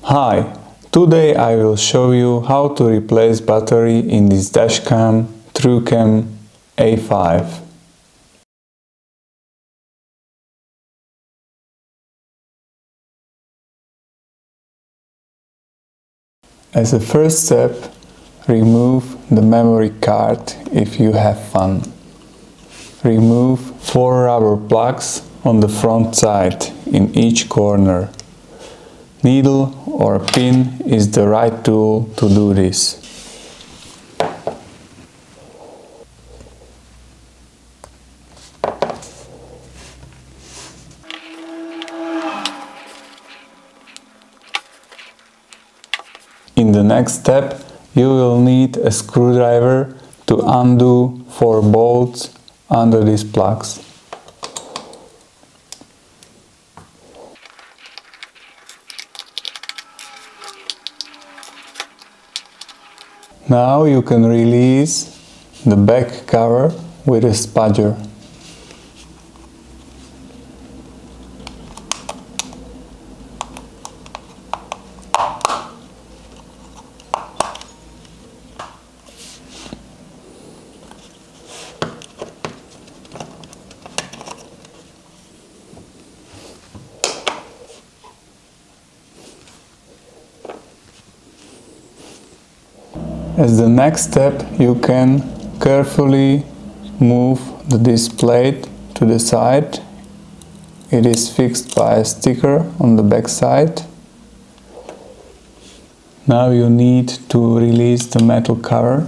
Hi, today I will show you how to replace battery in this dashcam TrueCam A5. As a first step, remove the memory card if you have fun. Remove 4 rubber plugs on the front side in each corner. Needle or pin is the right tool to do this. In the next step, you will need a screwdriver to undo 4 bolts under these plugs. Now you can release the back cover with a spudger. As the next step, you can carefully move the display to the side. It is fixed by a sticker on the back side. Now you need to release the metal cover.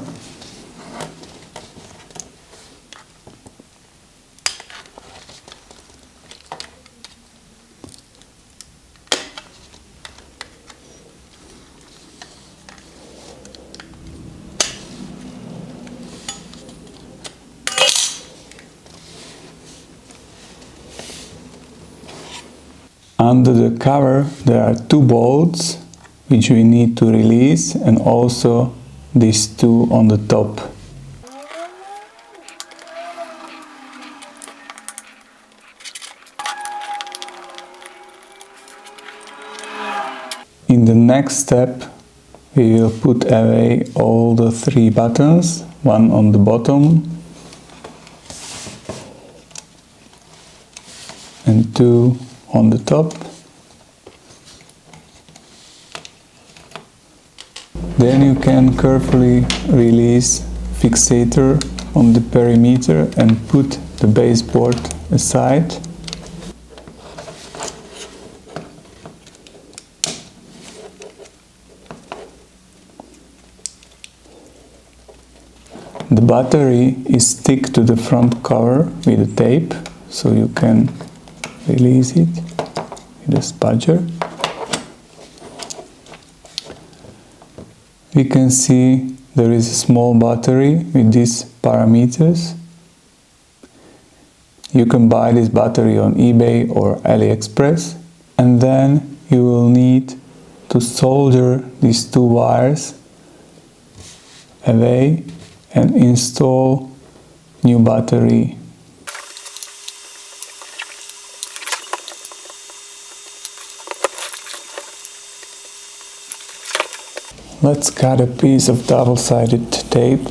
Under the cover there are 2 bolts which we need to release, and also these 2 on the top. In the next step we will put away all the 3 buttons, one on the bottom and 2 on the top. Then you can carefully release fixator on the perimeter and put the baseboard aside. The battery is stick to the front cover with a tape, so you can release it with a spudger. We can see there is a small battery with these parameters. You can buy this battery on eBay or AliExpress, and then you will need to solder these 2 wires away and install new battery. Let's cut a piece of double-sided tape,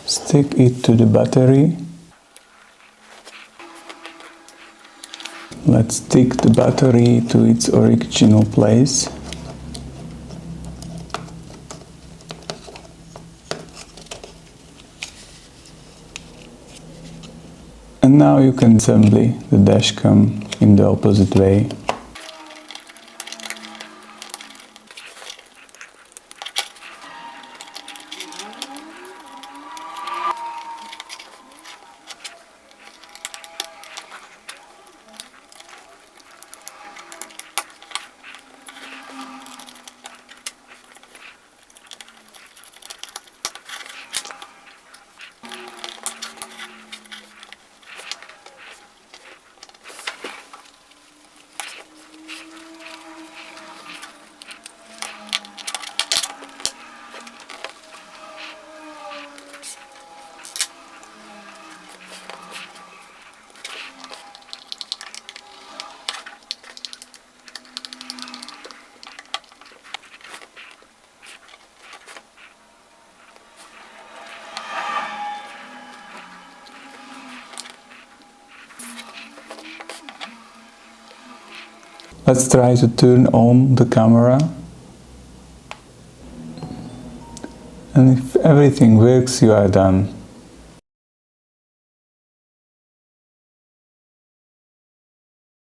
stick it to the battery. Let's stick the battery to its original place. And now you can assemble the dashcam in the opposite way. Let's try to turn on the camera. And if everything works, you are done.